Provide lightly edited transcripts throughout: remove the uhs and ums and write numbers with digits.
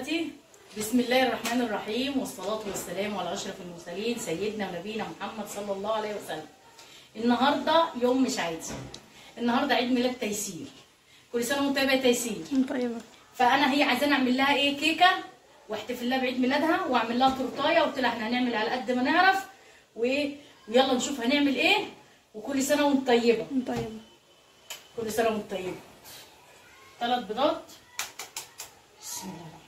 بسم الله الرحمن الرحيم، والصلاة والسلام على أشرف المرسلين سيدنا ونبينا محمد صلى الله عليه وسلم. النهارده يوم مش عادي، النهارده عيد ميلاد تيسير. كل سنة وانت طيبة يا تيسير. طيبة. فأنا هي عايزاني أعمل لها إيه، كيكة واحتفل لها بعيد ميلادها وأعمل لها تورتاية. قلت لها إحنا هنعمل على قد ما نعرف ويلا نشوف هنعمل إيه. وكل سنة وانت طيبة. طيبة. كل سنة وانت طيبة. 3 بيضات. بسم الله الرحمن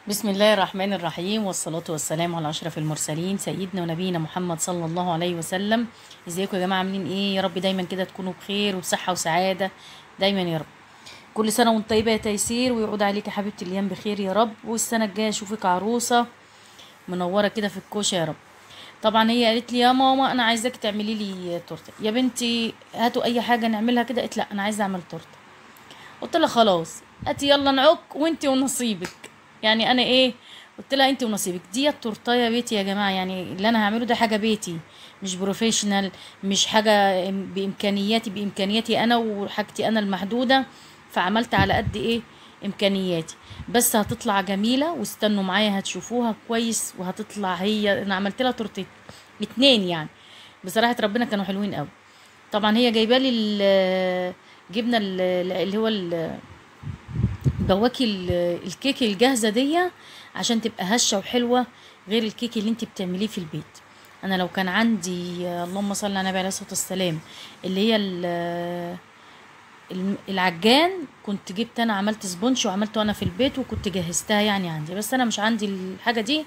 بسم الله الرحمن الرحيم، والصلاة والسلام على أشرف المرسلين سيدنا ونبينا محمد صلى الله عليه وسلم. ازيكم يا جماعة، عاملين ايه؟ يا رب دايما كده تكونوا بخير وبصحة وسعادة دايما يا رب. كل سنة وانت طيبة يا تيسير، ويعود عليك يا حبيبتي الأيام بخير يا رب، والسنة الجاية اشوفك عروسة منورة كده في الكوشة يا رب. طبعا هي قالت لي يا ماما أنا عايزاك تعملي لي تورتة. يا بنتي هاتوا أي حاجة نعملها كده. قالت لا أنا عايزة أعمل تورتة. قلت لها خلاص هاتي يلا نعك وانتي ونصيبك. يعني انا ايه، قلت لها انت ونصيبك. دي التورتايه بيتي يا جماعه، يعني اللي انا هعمله ده حاجه بيتي، مش بروفيشنال، مش حاجه بامكانياتي انا وحاجتي انا المحدوده. فعملت على قد ايه امكانياتي، بس هتطلع جميله واستنوا معايا هتشوفوها كويس. وهتطلع هي انا عملت لها تورتين 2 يعني بصراحه ربنا كانوا حلوين قوي. طبعا هي جايبه لي جبنه اللي هو بواكي الكيك الجاهزه دي عشان تبقى هشه وحلوه، غير الكيك اللي انت بتعمليه في البيت. انا لو كان عندي اللهم صل على النبي عليه الصلاه والسلام اللي هي العجان، كنت جبت انا عملت سبونش وعملته انا في البيت وكنت جهزتها يعني عندي، بس انا مش عندي الحاجه دي.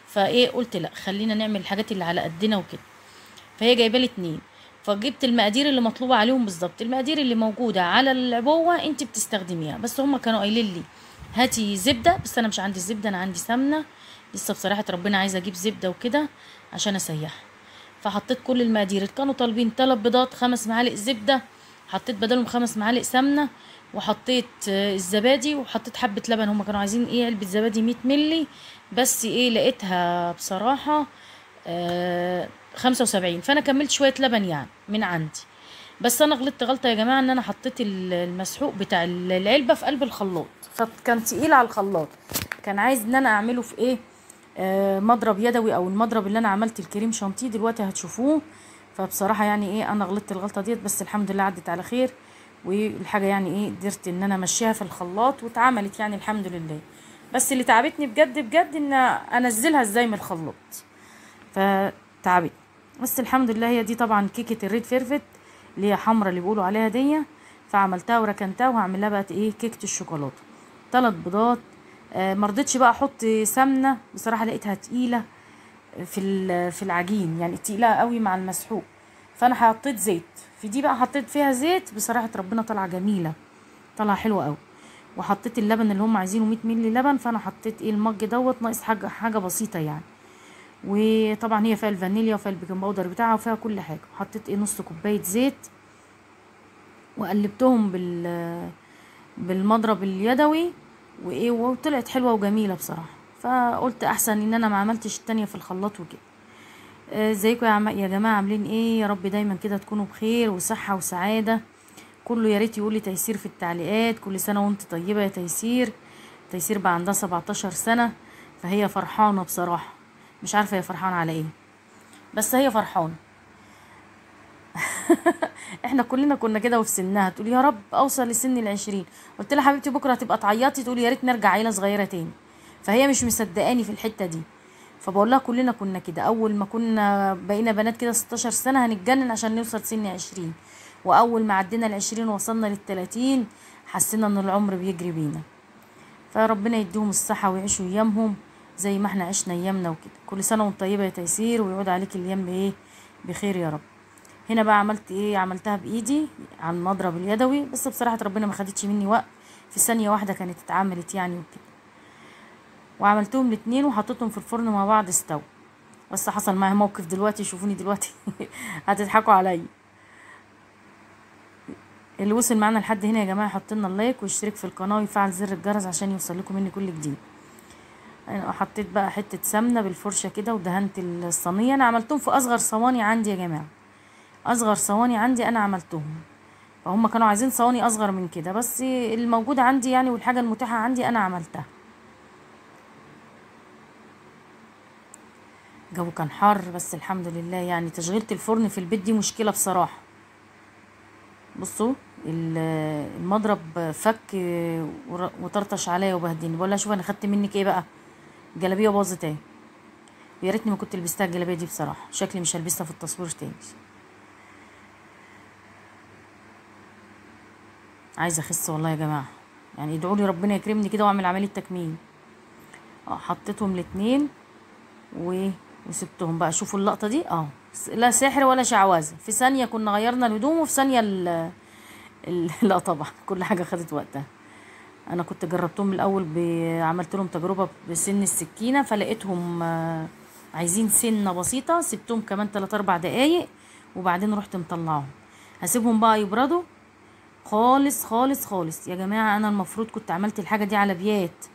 فايه قلت لا خلينا نعمل الحاجات اللي على قدنا وكده. فهي جايبه لي 2، فجبت المقادير اللي مطلوبه عليهم بالظبط. المقادير اللي موجوده على العبوه انت بتستخدميها، بس هم كانوا قايلين لي هاتي زبده، بس انا مش عندي زبده، انا عندي سمنه لسه بصراحه ربنا. عايزه اجيب زبده وكده عشان اسيحها. فحطيت كل المقادير. كانوا طالبين 3 بيضات، 5 معالق زبده، حطيت بدلهم 5 معالق سمنه، وحطيت الزبادي، وحطيت حبه لبن. هم كانوا عايزين ايه علبه زبادي 100 ملي، بس ايه لقيتها بصراحه 75، فانا كملت شويه لبن يعني من عندي. بس انا غلطت غلطه يا جماعه، ان انا حطيت المسحوق بتاع العلبه في قلب الخلاط، فكان تقيل على الخلاط. كان عايز ان انا اعمله في ايه مضرب يدوي، او المضرب اللي انا عملت الكريم شانتيه دلوقتي هتشوفوه. فبصراحه يعني ايه انا غلطت الغلطه ديت، بس الحمد لله عدت على خير. والحاجه يعني ايه قدرت ان انا امشيها في الخلاط واتعملت يعني الحمد لله. بس اللي تعبتني بجد بجد ان انزلها ازاي من الخلاط، فتعبت. بس الحمد لله. هي دي طبعا كيكه الريد فيرفت اللي هي حمرا اللي بيقولوا عليها دي، فعملتها وركنتها. وهعمل لها بقى ايه كيكه الشوكولاته. 3 بيضات. مرضتش بقى احط سمنه بصراحه، لقيتها تقيله في العجين، يعني تقيله قوي مع المسحوق. فانا حطيت زيت في دي بقى، حطيت فيها زيت بصراحه ربنا طالعه جميله، طالعه حلوه قوي. وحطيت اللبن اللي هم عايزينه 100 مللي لبن، فانا حطيت ايه المج دوت ناقص حاجه بسيطه يعني. وطبعا هي فيها الفانيليا وفيها البيكنج باودر بتاعها وفيها كل حاجه. حطيت ايه نص كوبايه زيت، وقلبتهم بالمضرب اليدوي وايه، وطلعت حلوه وجميله بصراحه. فقلت احسن ان انا ما عملتش التانية في الخلاط وكده. ازيكم يا جماعه، عاملين ايه؟ يا رب دايما كده تكونوا بخير وصحه وسعاده. كله يا ريت يقول لي تيسير في التعليقات. كل سنه وانت طيبه يا تيسير. تيسير بقى عندها 17 سنه، فهي فرحانه بصراحه. مش عارفه هي فرحانه على ايه، بس هي فرحانه. احنا كلنا كنا كده وفي سنها، تقول يا رب اوصل لسن 20. قلت لها حبيبتي بكره هتبقى تعيطي تقولي يا ريت نرجع عيله صغيره تاني. فهي مش مصدقاني في الحته دي. فبقول لها كلنا كنا كده، اول ما كنا بقينا بنات كده 16 سنه هنتجنن عشان نوصل سن 20، واول ما عدينا ال20 وصلنا لل30 حسينا ان العمر بيجري بينا. فربنا يديهم الصحه ويعيشوا ايامهم زي ما احنا عشنا ايامنا وكده. كل سنه وانت طيبه يا تيسير، ويعود عليك الايام بايه بخير يا رب. هنا بقى عملت ايه، عملتها بايدي على المضرب اليدوي، بس بصراحه ربنا ما خدتش مني وقت، في ثانيه واحده كانت اتعملت يعني وكده. وعملتهم ال2 وحطيتهم في الفرن مع بعض استوى. بس حصل معايا موقف دلوقتي، شوفوني دلوقتي هتضحكوا عليا. اللي وصل معانا لحد هنا يا جماعه يحط لنا اللايك ويشترك في القناه ويفعل زر الجرس عشان يوصل لكم مني كل جديد. انا حطيت بقى حته سمنه بالفرشه كده ودهنت الصينيه. انا عملتهم في اصغر صواني عندي يا جماعه، اصغر صواني عندي انا عملتهم. فهم كانوا عايزين صواني اصغر من كده، بس الموجود عندي يعني والحاجه المتاحه عندي انا عملتها. الجو كان حر بس الحمد لله، يعني تشغيلة الفرن في البيت دي مشكله بصراحه. بصوا المضرب فك وطرطش عليا وبهدلني. بقول لها شوف انا خدت منك ايه بقى، الجلابيه باظت اهي. يا ريتني ما كنت لبستها الجلابيه دي بصراحه، شكلي مش هلبسها في التصوير تاني. عايزه اخس والله يا جماعه، يعني ادعوا لي ربنا يكرمني كده واعمل عمليه تكميم. حطيتهم الاتنين وسبتهم بقى. شوفوا اللقطه دي، لا سحر ولا شعوذه، في ثانيه كنا غيرنا الهدوم وفي ثانيه لا طبعا كل حاجه خدت وقتها. انا كنت جربتهم من الاول، عملت لهم تجربه بسن السكينه، فلقيتهم عايزين سنه بسيطه، سبتهم كمان 3 4 دقايق وبعدين رحت مطلعهم. هسيبهم بقى يبردوا خالص خالص خالص يا جماعه. انا المفروض كنت عملت الحاجه دي على بيات،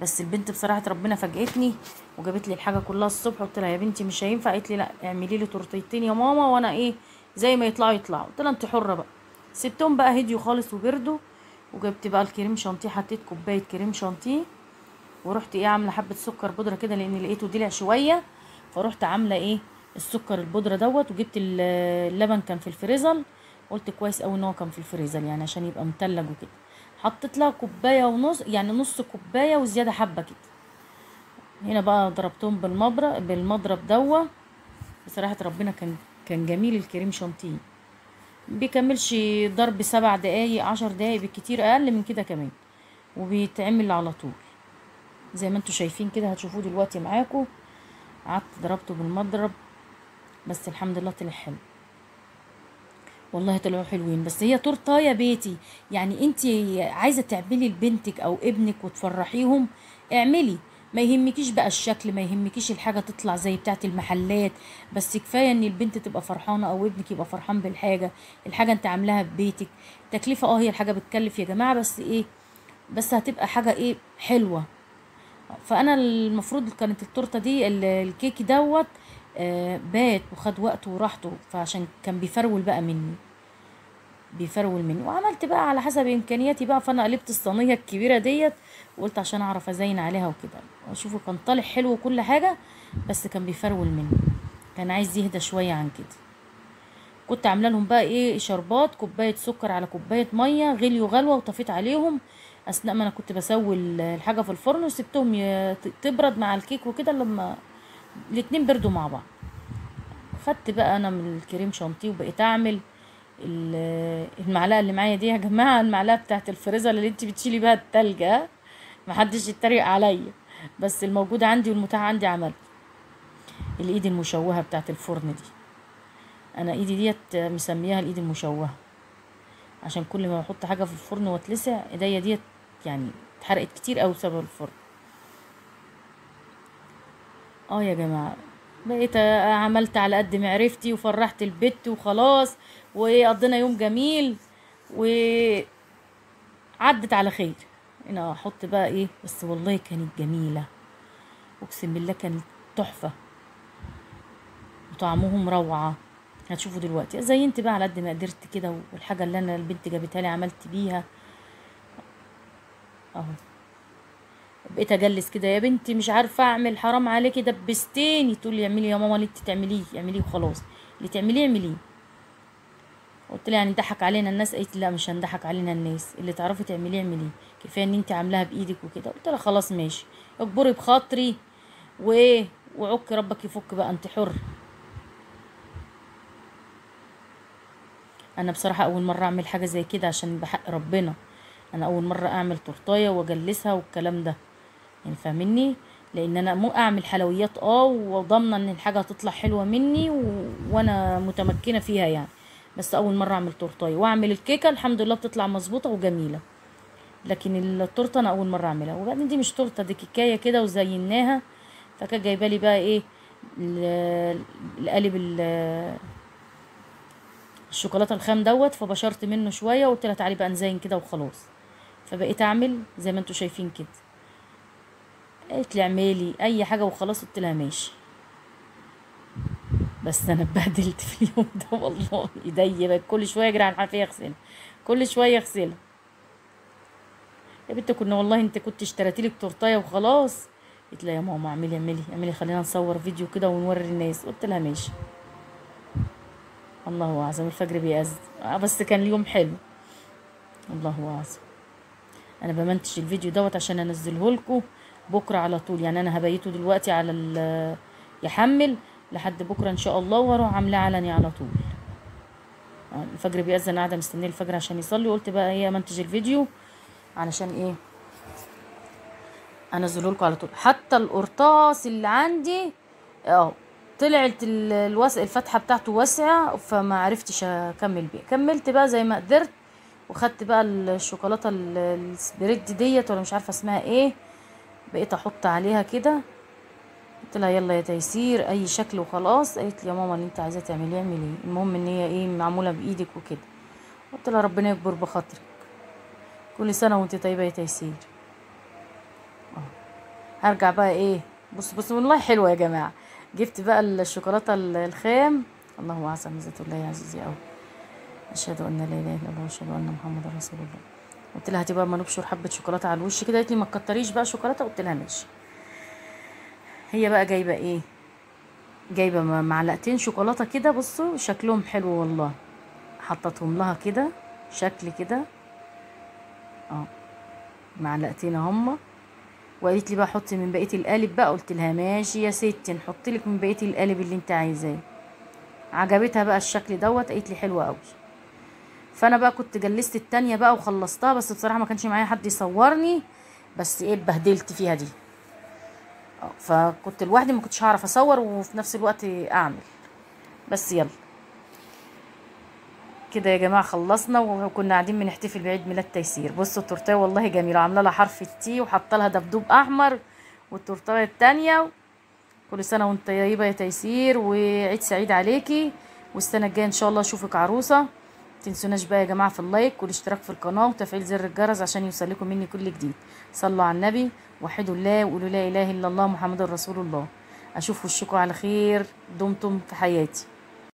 بس البنت بصراحه ربنا فاجئتني وجابت لي الحاجه كلها الصبح. قلت لها يا بنتي مش هينفع. قالت لي لا اعملي لي تورتيتين يا ماما، وانا ايه زي ما يطلعوا يطلعوا. قلت لها انت حره بقى. سبتهم بقى هديوا خالص وبردوا، وجبت بقى الكريم شانتيه، حطيت كوبايه كريم شانتيه، ورحت ايه عامله حبه سكر بودره كده لان لقيته دلع شويه، فرحت عامله ايه السكر البودره دوت. وجبت اللبن كان في الفريزر، قلت كويس قوي ان هو كان في الفريزر يعني عشان يبقى متلج وكده. حطيت لها كوبايه ونص، يعني نص كوبايه وزياده حبه كده. هنا بقى ضربتهم بالمضرب دوت. بصراحه ربنا كان جميل الكريم شانتيه. بيكملش ضرب 7 دقايق 10 دقايق بالكتير، اقل من كده كمان، وبيتعمل على طول زي ما انتوا شايفين كده. هتشوفوه دلوقتي معاكم. قعدت ضربته بالمضرب بس الحمد لله طلع حلو، والله طلعوا حلوين. بس هي تورتايه بيتي، يعني انت عايزه تعملي لبنتك او ابنك وتفرحيهم اعملي، ما يهمكيش بقى الشكل، ما يهمكيش الحاجه تطلع زي بتاعه المحلات، بس كفايه ان البنت تبقى فرحانه او ابنك يبقى فرحان بالحاجه. الحاجه انت عاملاها ببيتك، تكلفه هي الحاجه بتكلف يا جماعه، بس ايه، بس هتبقى حاجه ايه حلوه. فانا المفروض كانت التورته دي الكيك دوت بات وخد وقته وراحته، فعشان كان بيفرول بقى مني، بيفرول مني. وعملت بقى على حسب امكانياتي بقى، فانا قلبت الصينيه الكبيره ديت وقلت عشان اعرف ازين عليها وكده. اشوفه كان طالع حلو وكل حاجه، بس كان بيفرول مني، كان عايز يهدى شويه عن كده. كنت عامله لهم بقى ايه شربات، كوبايه سكر على كوبايه ميه، غليوا غلوه وطفيت عليهم اثناء ما انا كنت بسوي الحاجه في الفرن، وسبتهم تبرد مع الكيك وكده. لما الاتنين بردوا مع بعض، خدت بقى انا من الكريم شانتيه وبقيت اعمل المعلقه اللي معايا دي يا جماعه، المعلقه بتاعت الفريزر اللي انت بتشيلي بيها التلج، محدش يتريق عليا، بس الموجود عندي والمتاح عندي عملت. الايد المشوهه بتاعت الفرن دي، انا ايدي ديت مسمياها الايد المشوهه، عشان كل ما بحط حاجه في الفرن واتلسع ايديا ديت يعني اتحرقت كتير قوي بسبب الفرن. يا جماعه بقيت عملت على قد معرفتي وفرحت البت وخلاص، وقضينا يوم جميل وعدت على خير. هنا احط بقى ايه، بس والله كانت جميله، اقسم بالله كانت تحفه وطعمهم روعه. هتشوفوا دلوقتي زينت بقى على قد ما قدرت كده، والحاجه اللي انا البنت جابتها لي عملت بيها اهو. بقيت اجلس كده، يا بنتي مش عارفه اعمل، حرام عليكي دبستيني. تقول لي اعملي يا ماما اللي انت تعمليه اعمليه وخلاص، اللي تعمليه اعمليه. قلت لها يعني ضحك علينا الناس؟ قالت لا مش هنضحك علينا الناس، اللي تعرفي تعمليه اعمليه، كفايه ان انت عاملاها بايدك وكده. قلت لها خلاص ماشي، اجبري بخاطري وايه، وعك ربك يفك بقى، انت حر. انا بصراحه اول مره اعمل حاجه زي كده عشان بحق ربنا، انا اول مره اعمل تورتايه واجلسها والكلام ده، يعني فاهمني، لان انا مو اعمل حلويات وضامنه ان الحاجه هتطلع حلوه مني وانا متمكنه فيها يعني. بس اول مره اعمل تورتايه، واعمل الكيكه الحمد لله بتطلع مظبوطه وجميله، لكن التورته انا اول مره اعملها. وبعدين دي مش تورته، دي كيكايه كده وزيناها. فكانت جايبه لي بقى ايه القالب الشوكولاته الخام دوت، فبشرت منه شويه وقلت لها تعالي بقى نزين كده وخلاص. فبقيت اعمل زي ما انتوا شايفين كده. قالت لي اعملي اي حاجه وخلاص، قلت لها ماشي. بس انا اتبهدلت في اليوم ده والله، ايديا بقى كل شويه اجري على الحنفيه اغسلها، كل شويه اغسلها. يا بنت كنا والله انت كنت اشتريتي لك تورتايه وخلاص. قلت لها يا ماما اعملي خلينا نصور فيديو كده ونوري الناس. قلت لها ماشي. الله اعظم الفجر بيأذن. بس كان اليوم حلو. الله اعظم. انا بمنتج الفيديو دوت عشان انزله لكم بكره على طول، يعني انا هبيته دلوقتي على يحمل لحد بكره ان شاء الله، واروح عاملاه علني على طول. الفجر بيأذن، قاعده مستنيه الفجر عشان يصلي، قلت بقى ايه منتج الفيديو علشان ايه انزله لكم على طول. حتى القرطاس اللي عندي طلعت الفتحه بتاعته واسعه، فما عرفتش اكمل بيه. كملت بقى زي ما قدرت، وخدت بقى الشوكولاته السبريد ديت ولا مش عارفه اسمها ايه، بقيت احط عليها كده. قلت لها يلا يا تيسير اي شكل وخلاص. قالت لي يا ماما اللي انت عايزاه تعمليه اعمليه، المهم ان هي ايه معموله بايدك وكده. قلت لها ربنا يكبر بخاطرك، كل سنه وانت طيبه يا تيسير. هرجع بقى ايه، بص والله حلوه يا جماعه. جبت بقى الشوكولاته الخام. الله اعظم ذات الله يا عزيزي قوي. اشهد ان لا اله الا الله واشهد ان محمد رسول الله. قلت لها هاتي بقى ما نبشر حبه شوكولاته على الوش كده. قالت لي ما تكتريش بقى شوكولاته. قلت لها ماشي. هي بقى جايبه ايه، جايبه معلقتين شوكولاته كده، بصوا شكلهم حلو والله. حطتهم لها كده شكل كده معلقتين هما. وقالت لي بقى حطي من بقيه القالب بقى. قلت لها ماشي يا ستي نحط لك من بقيه القالب اللي انت عايزاه. عجبتها بقى الشكل دوت، قالت لي حلوه قوي. فانا بقى كنت جلست التانية بقى وخلصتها، بس بصراحه ما كانش معايا حد يصورني، بس ايه اتبهدلت فيها دي. فكنت لوحدي ما كنتش هعرف اصور وفي نفس الوقت اعمل. بس يلا كده يا جماعه خلصنا، وكنا قاعدين بنحتفل بعيد ميلاد تيسير. بصوا التورتيه والله جميله، عامله لها حرف التي وحاطه لها دبدوب احمر. والتورتيه التانية كل سنه وانت طيبه يا تيسير، وعيد سعيد عليكي، والسنه الجايه ان شاء الله اشوفك عروسه. متنسوناش بقى يا جماعه في اللايك والاشتراك في القناه وتفعيل زر الجرس عشان يوصلكم مني كل جديد. صلوا على النبي، وحدوا الله، وقولوا لا اله الا الله محمد رسول الله. اشوف وشكم على خير، دمتم في حياتي.